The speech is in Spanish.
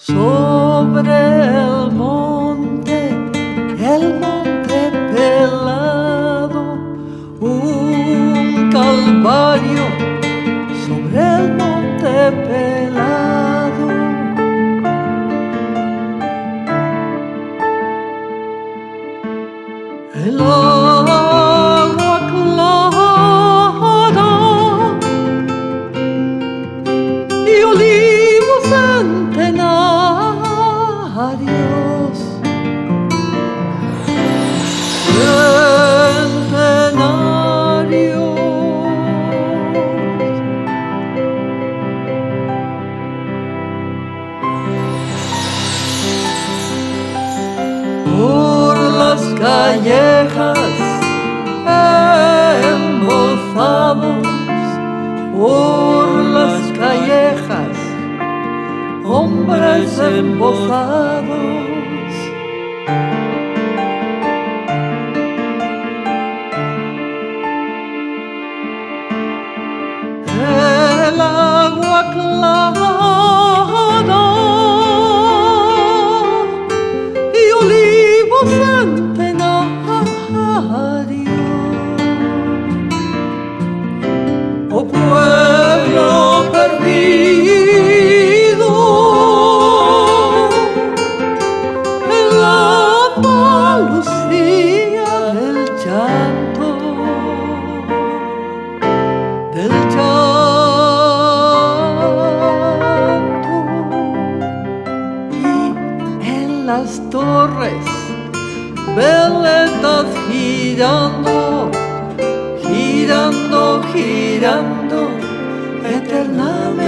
Sobre el monte pelado, un calvario sobre el monte pelado. El agua clara y olivos centenarios, por las callejas embozados, por las callejas, hombres embozados. El agua clara y olivos centenarios. Oh pueblo perdido en la Andalucía del llanto, del llanto, y en las torres veletas girando, girando, girando eternamente.